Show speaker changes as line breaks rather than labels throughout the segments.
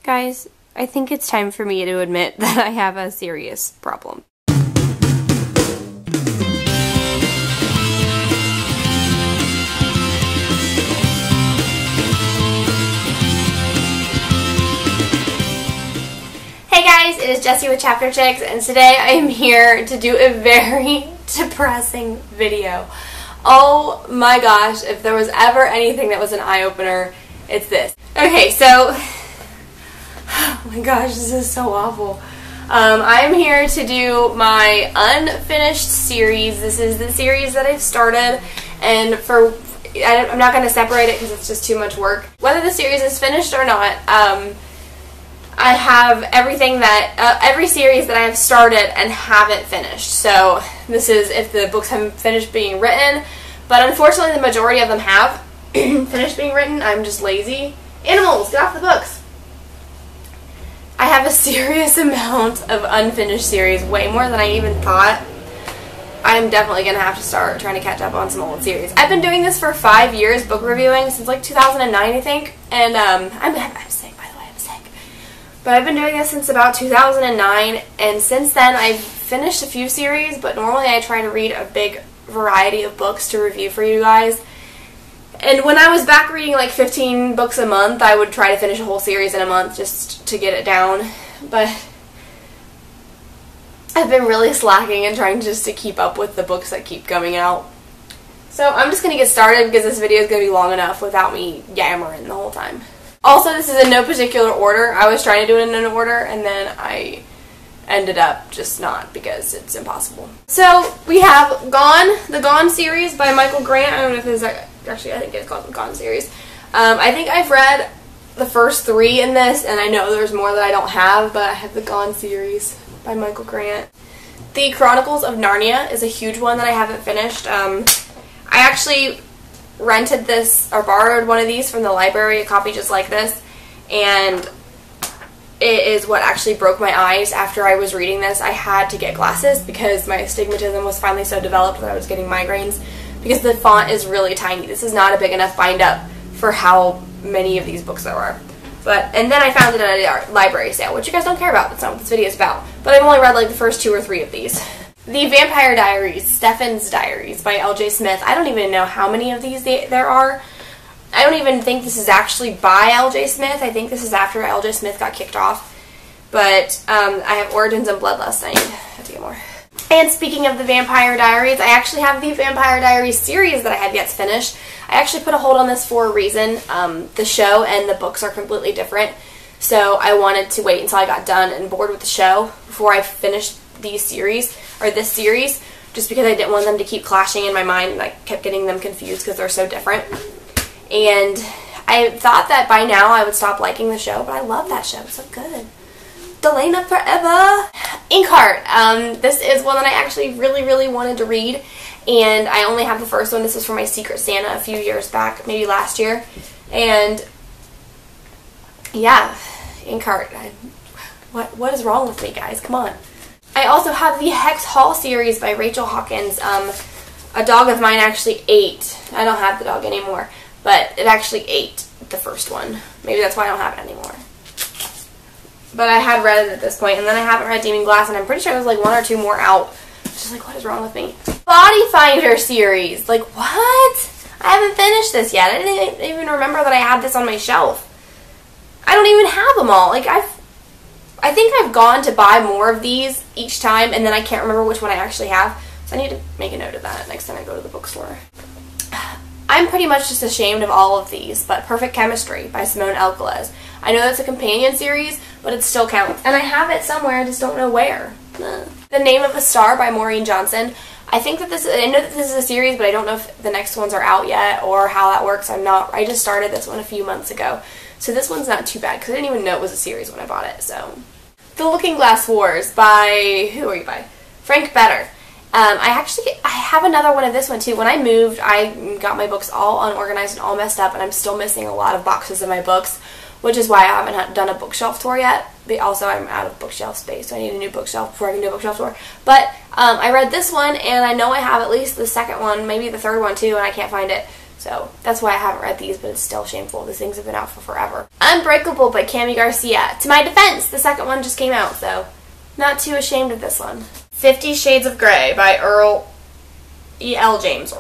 Guys, I think it's time for me to admit that I have a serious problem. Hey guys, it is Jessie with Chapter Chicks, and today I am here to do a very depressing video. Oh my gosh, if there was ever anything that was an eye-opener, it's this. Okay, so... oh my gosh, this is so awful. I'm here to do my unfinished series. This is the series that I've started, and I'm not going to separate it because it's just too much work. Whether the series is finished or not, I have everything that, every series that I have started and haven't finished. So this is if the books haven't finished being written, but unfortunately the majority of them have finished being written. I'm just lazy. Animals, get off the books. I have a serious amount of unfinished series, way more than I even thought. I'm definitely going to have to start trying to catch up on some old series. I've been doing this for 5 years, book reviewing, since like 2009 I think, and I'm sick, by the way, I'm sick. But I've been doing this since about 2009, and since then I've finished a few series, but normally I try to read a big variety of books to review for you guys. And when I was back reading like 15 books a month, I would try to finish a whole series in a month just to get it down. But I've been really slacking and trying just to keep up with the books that keep coming out. So I'm just going to get started because this video is going to be long enough without me yammering the whole time. Also, this is in no particular order. I was trying to do it in an order, and then I ended up just not because it's impossible. So we have Gone, the Gone series by Michael Grant. I don't know if it's actually, I think it's called the Gone series. I think I've read the first 3 in this, and I know there's more that I don't have, but I have the Gone series by Michael Grant. The Chronicles of Narnia is a huge one that I haven't finished. I actually rented this, or borrowed one of these from the library, a copy just like this, and it is what actually broke my eyes after I was reading this. I had to get glasses because my astigmatism was finally so developed that I was getting migraines, because the font is really tiny. This is not a big enough bind-up for how many of these books there are. And then I found it at a library sale, which you guys don't care about. That's not what this video is about. But I've only read like the first 2 or 3 of these. The Vampire Diaries, Stefan's Diaries by L.J. Smith. I don't even know how many of these there are. I don't even think this is actually by L.J. Smith. I think this is after L.J. Smith got kicked off. But I have Origins and Bloodlust. I have to get more. And speaking of the Vampire Diaries, I actually have the Vampire Diaries series that I have yet to finish. I actually put a hold on this for a reason. The show and the books are completely different. So I wanted to wait until I got done and bored with the show before I finished this series, just because I didn't want them to keep clashing in my mind, and I kept getting them confused because they're so different. And I thought that by now I would stop liking the show, but I love that show. It's so good. Delana Forever. Inkheart. This is one that I actually really wanted to read, and I only have the first one. This was for my Secret Santa a few years back, maybe last year. And yeah, Inkheart. What is wrong with me, guys? Come on. I also have the Hex Hall series by Rachel Hawkins. A dog of mine actually ate. I don't have the dog anymore, but it actually ate the first one. Maybe that's why I don't have it anymore. But I had read it at this point, and then I haven't read Demon Glass, and I'm pretty sure there's like 1 or 2 more out. Just like, what is wrong with me? Body Finder series. Like, what? I haven't finished this yet. I didn't even remember that I had this on my shelf. I don't even have them all. Like, I think I've gone to buy more of these each time, and then I can't remember which one I actually have. So I need to make a note of that next time I go to the bookstore. I'm pretty much just ashamed of all of these, but Perfect Chemistry by Simone Elkeles. I know that's a companion series, but it still counts. And I have it somewhere, I just don't know where. The Name of a Star by Maureen Johnson. I know that this is a series, but I don't know if the next ones are out yet or how that works. I just started this one a few months ago. So this one's not too bad because I didn't even know it was a series when I bought it. So, The Looking Glass Wars by, who are you by? Frank Better. I have another one of this one too. When I moved, I got my books all unorganized and all messed up, and I'm still missing a lot of boxes of my books, which is why I haven't done a bookshelf tour yet. But also, I'm out of bookshelf space, so I need a new bookshelf before I can do a bookshelf tour. But I read this one, and I know I have at least the second one, maybe the third one too, and I can't find it. So that's why I haven't read these, but it's still shameful. These things have been out for forever. Unbreakable by Cami Garcia. To my defense, the second one just came out, so not too ashamed of this one. 50 Shades of Grey by E.L. James.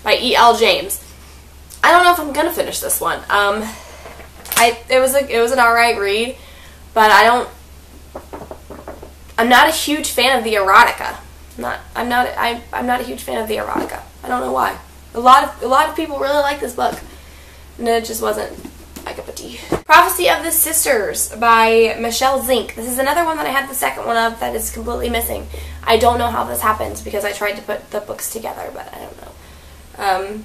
By E.L. James. I don't know if I'm gonna finish this one. It was an alright read, but I'm not a huge fan of the erotica. I'm not a huge fan of the erotica. I don't know why. A lot of people really like this book, and it just wasn't my cup of tea. Prophecy of the Sisters by Michelle Zink. This is another one that I had the second one of that is completely missing. I don't know how this happened because I tried to put the books together, but I don't know.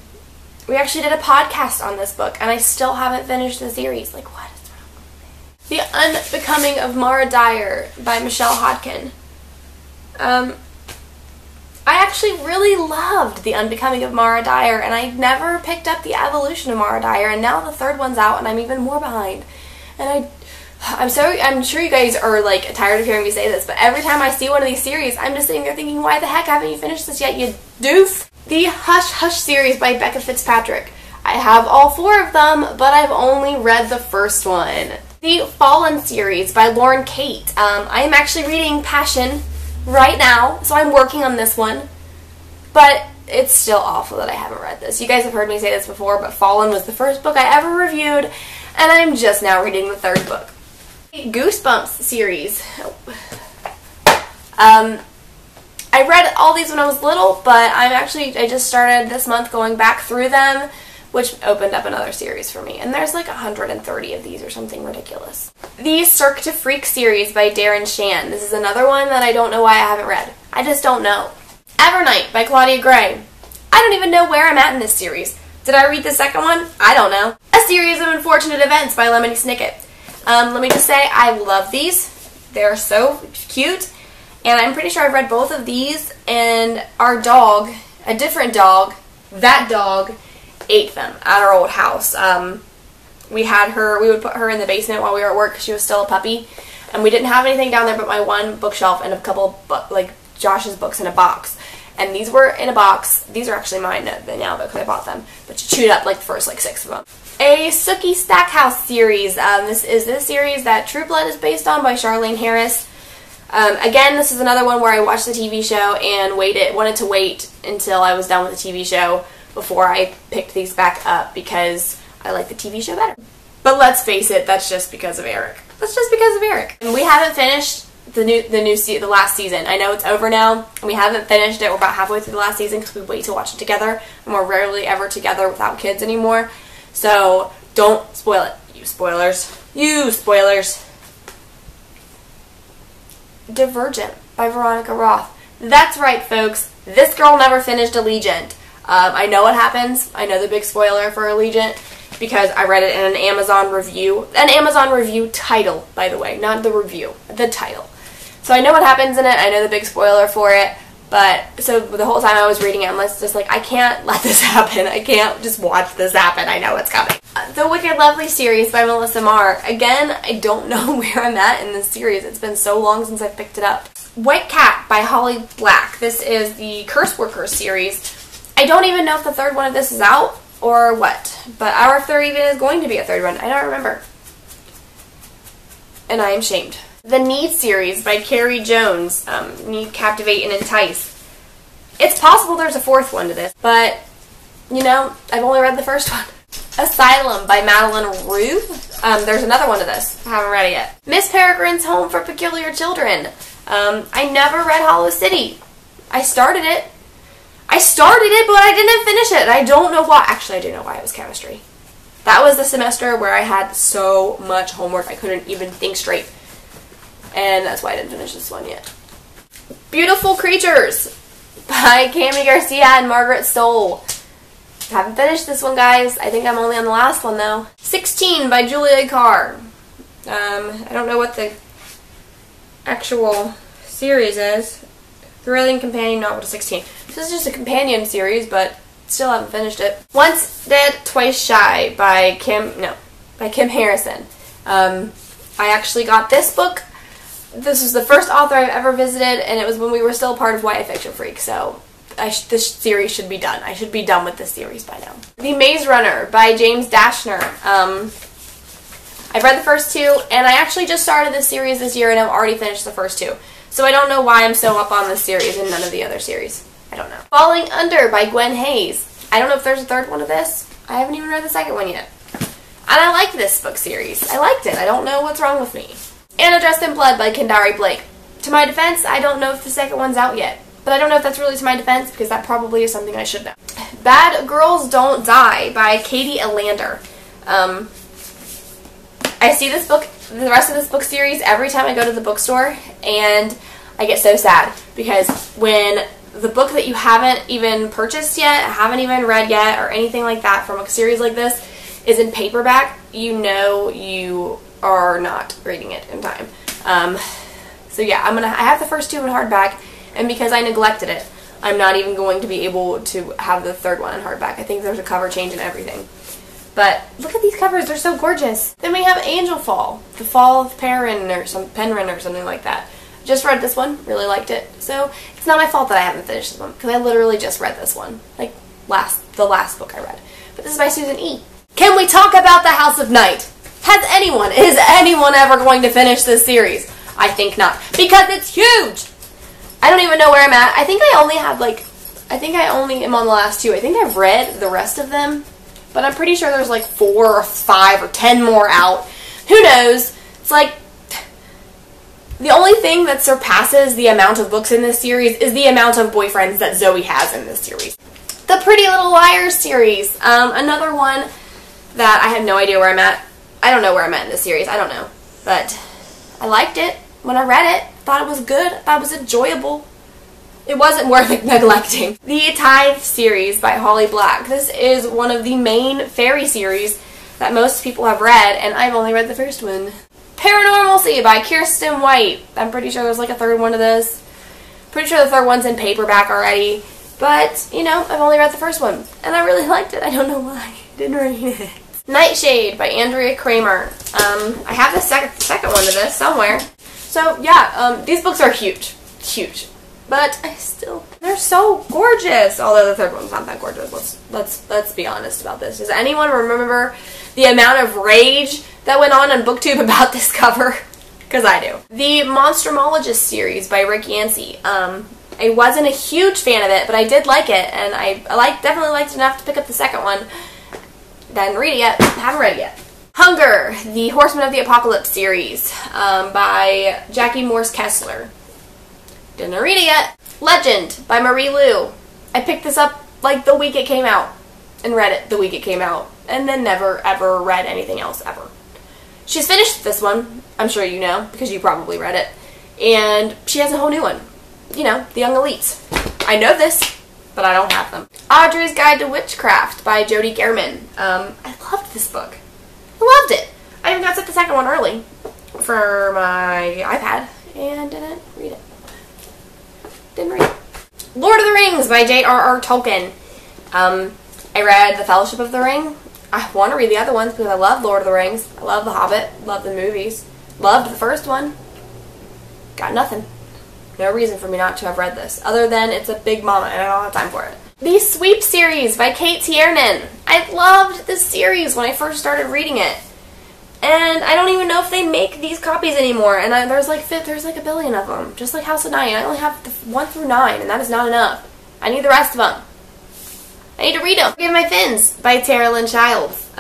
We actually did a podcast on this book, and I still haven't finished the series. Like, what is wrong with me? The Unbecoming of Mara Dyer by Michelle Hodkin. I actually really loved The Unbecoming of Mara Dyer, and I never picked up The Evolution of Mara Dyer, and now the third one's out, and I'm even more behind. And I'm sure you guys are like tired of hearing me say this, but every time I see one of these series, I'm just sitting there thinking, why the heck haven't you finished this yet, you doof? The Hush Hush series by Becca Fitzpatrick. I have all 4 of them, but I've only read the first one. The Fallen series by Lauren Kate. I am actually reading Passion right now, so I'm working on this one, but it's still awful that I haven't read this. You guys have heard me say this before, but Fallen was the first book I ever reviewed, and I'm just now reading the 3rd book. Goosebumps series. I read all these when I was little, but I just started this month going back through them, which opened up another series for me. And there's like 130 of these or something ridiculous. The Cirque to Freak series by Darren Shan. This is another one that I don't know why I haven't read. I just don't know. Evernight by Claudia Gray. I don't even know where I'm at in this series. Did I read the second one? I don't know. A Series of Unfortunate Events by Lemony Snicket. Let me just say, I love these. They're so cute. And I'm pretty sure I've read both of these, and our dog, a different dog, that dog, ate them at our old house. We would put her in the basement while we were at work because she was still a puppy, and we didn't have anything down there but my one bookshelf and a couple, like, Josh's books in a box. And these were in a box. These are actually mine now because I bought them, but she chewed up, like, the first, like, 6 of them. A Sookie Stackhouse series. This is the series that True Blood is based on by Charlene Harris. Again, this is another one where I watched the TV show and wanted to wait until I was done with the TV show before I picked these back up because I like the TV show better. But let's face it, that's just because of Eric. That's just because of Eric. And we haven't finished the last season. I know it's over now, and we haven't finished it. We're about halfway through the last season because we wait to watch it together, and we're rarely ever together without kids anymore. So don't spoil it, you spoilers. You spoilers. Divergent by Veronica Roth. That's right, folks. This girl never finished Allegiant. I know what happens. I know the big spoiler for Allegiant because I read it in an Amazon review. An Amazon review title, by the way, not the review. The title. So I know what happens in it. I know the big spoiler for it. But, so the whole time I was reading it, I'm just like, I can't let this happen. I can't just watch this happen. I know what's coming. The Wicked Lovely series by Melissa Marr. Again, I don't know where I'm at in this series. It's been so long since I've picked it up. White Cat by Holly Black. This is the Curse Workers series. I don't even know if the 3rd one of this is out or what. Or if there even is going to be a 3rd one. I don't remember. And I am shamed. The Need series by Carrie Jones. Need, Captivate, and Entice. It's possible there's a 4th one to this, but, you know, I've only read the first one. Asylum by Madeline Rue. There's another one to this. I haven't read it yet. Miss Peregrine's Home for Peculiar Children. I never read Hollow City. I started it, but I didn't finish it. I don't know why. Actually, I do know why. It was chemistry. That was the semester where I had so much homework I couldn't even think straight. And that's why I didn't finish this one yet. Beautiful Creatures by Cami Garcia and Margaret Stoll. Haven't finished this one, guys. I think I'm only on the last one, though. 16 by Julia Carr. I don't know what the actual series is. Thrilling companion novel to 16. This is just a companion series, but still haven't finished it. Once Dead, Twice Shy by Kim Harrison. I actually got this book. This was the first author I've ever visited, and it was when we were still part of YA Fiction Freak, so this series should be done. I should be done with this series by now. The Maze Runner by James Dashner. I've read the first two, and I actually just started this series this year, and I've already finished the first two. So I don't know why I'm so up on this series and none of the other series. I don't know. Falling Under by Gwen Hayes. I don't know if there's a third one of this. I haven't even read the second one yet. And I liked this book series. I liked it. I don't know what's wrong with me. Anna Dressed in Blood by Kendari Blake. To my defense, I don't know if the second one's out yet. But I don't know if that's really to my defense, because that probably is something I should know. Bad Girls Don't Die by Katie Elander. I see this book, the rest of this book series, every time I go to the bookstore, and I get so sad. Because when the book that you haven't even purchased yet, haven't even read yet, or anything like that from a series like this is in paperback, you know you are not reading it in time. So yeah, I have the first two in hardback, and because I neglected it, I'm not even going to be able to have the third one in hardback. I think there's a cover change and everything. But look at these covers, they're so gorgeous. Then we have Angel Fall, The Fall of Penryn or something like that. Just read this one, really liked it. So it's not my fault that I haven't finished this one, because I literally just read this one, like the last book I read. But this is by Susan E. Can we talk about The House of Night? Is anyone ever going to finish this series? I think not, because it's huge. I don't even know where I'm at. I think I only am on the last two. I think I've read the rest of them, but I'm pretty sure there's like 4 or 5 or 10 more out. Who knows? It's like, the only thing that surpasses the amount of books in this series is the amount of boyfriends that Zoe has in this series. The Pretty Little Liars series. Another one that I have no idea where I'm at. I don't know where I'm at in this series. I don't know. But I liked it when I read it. Thought it was good. Thought it was enjoyable. It wasn't worth neglecting. The Tithe series by Holly Black. This is one of the main fairy series that most people have read, and I've only read the first one. Paranormalcy by Kirsten White. I'm pretty sure there's like a third one of this. Pretty sure the third one's in paperback already. But, you know, I've only read the first one, and I really liked it. I don't know why. I didn't read it. Nightshade by Andrea Kramer. I have the second one of this somewhere. So, yeah, these books are huge. Huge. But they're so gorgeous. Although the third one's not that gorgeous. Let's be honest about this. Does anyone remember the amount of rage that went on BookTube about this cover? Because I do. The Monstrumologist series by Rick Yancey. I wasn't a huge fan of it, but I did like it, and I definitely liked it enough to pick up the second one. Didn't read it yet. Haven't read it yet. Hunger, the Horsemen of the Apocalypse series by Jackie Morse Kessler. Didn't read it yet. Legend by Marie Lu. I picked this up like the week it came out and read it the week it came out, and then never ever read anything else ever. She's finished this one, I'm sure you know, because you probably read it, and she has a whole new one. You know, The Young Elites. I know this, but I don't have them. Audrey's Guide to Witchcraft by Jodi Gehrman. I loved this book. I loved it. I even got set the second one early for my iPad and didn't read it. Lord of the Rings by J.R.R. Tolkien. I read The Fellowship of the Ring. I want to read the other ones because I love Lord of the Rings. I love The Hobbit. Love the movies. Loved the first one. Got nothing. No reason for me not to have read this, other than it's a big mama and I don't have time for it. The Sweep series by Kate Tiernan. I loved this series when I first started reading it. And I don't even know if they make these copies anymore, and there's like a billion of them, just like House of Nine. I only have 1 through 9, and that is not enough. I need the rest of them. I need to read them. Forgive My Fins by Tara Lynn Childs.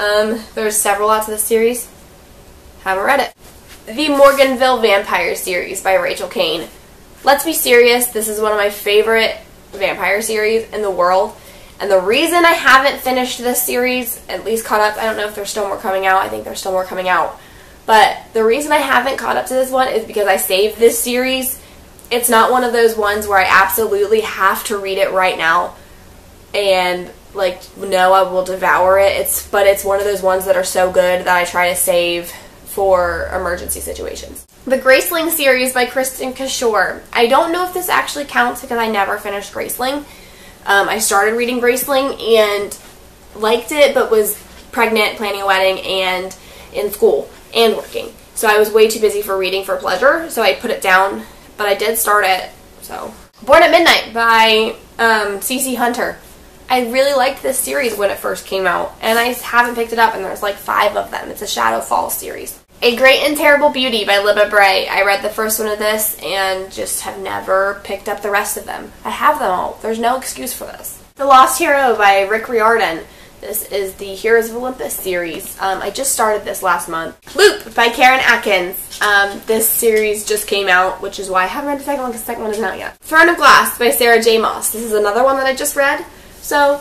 There's several lots of this series. Haven't read it. The Morganville Vampire series by Rachel Kane. Let's be serious, this is one of my favorite vampire series in the world. And the reason I haven't finished this series, at least caught up, I don't know if there's still more coming out, I think there's still more coming out. But the reason I haven't caught up to this one is because I saved this series. It's not one of those ones where I absolutely have to read it right now. And, like, no, I will devour it. But it's one of those ones that are so good that I try to save for emergency situations. The Graceling series by Kristen Kishore. I don't know if this actually counts because I never finished Graceling. I started reading Graceling and liked it, but was pregnant, planning a wedding, and in school, and working. So I was way too busy for reading for pleasure, so I put it down, but I did start it, so. Born at Midnight by C.C. Hunter. I really liked this series when it first came out, and I haven't picked it up, and there's like 5 of them. It's a Shadow Falls series. A Great and Terrible Beauty by Libba Bray. I read the first one of this and just have never picked up the rest of them. I have them all. There's no excuse for this. The Lost Hero by Rick Riordan. This is the Heroes of Olympus series. I just started this last month. Loop by Karen Atkins. This series just came out, which is why I haven't read the second one because the second one isn't out yet. Throne of Glass by Sarah J. Maas. This is another one that I just read, so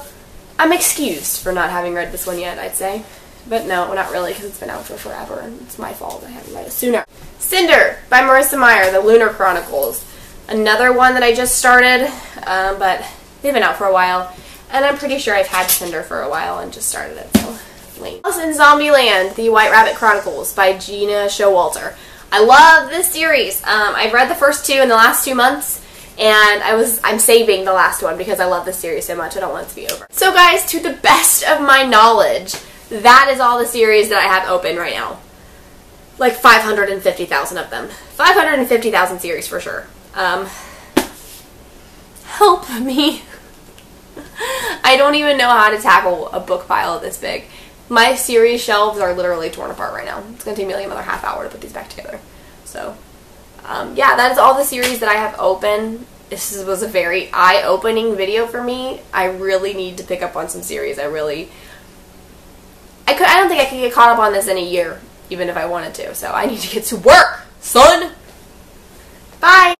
I'm excused for not having read this one yet, I'd say. But no, not really, because it's been out for forever, and it's my fault I haven't read it sooner. Cinder by Marissa Meyer, The Lunar Chronicles. Another one that I just started, but they've been out for a while. And I'm pretty sure I've had Cinder for a while and just started it, so lame. Alice in Zombieland, The White Rabbit Chronicles by Gina Showalter. I love this series. I've read the first 2 in the last 2 months, and I'm saving the last one because I love this series so much. I don't want it to be over. So guys, to the best of my knowledge, that is all the series that I have open right now. Like 550,000 of them. 550,000 series for sure. Help me. I don't even know how to tackle a book pile this big. My series shelves are literally torn apart right now. It's going to take me like another half hour to put these back together. So, yeah, that is all the series that I have open. This was a very eye-opening video for me. I really need to pick up on some series. I don't think I could get caught up on this in a year, even if I wanted to. So I need to get to work, son! Bye!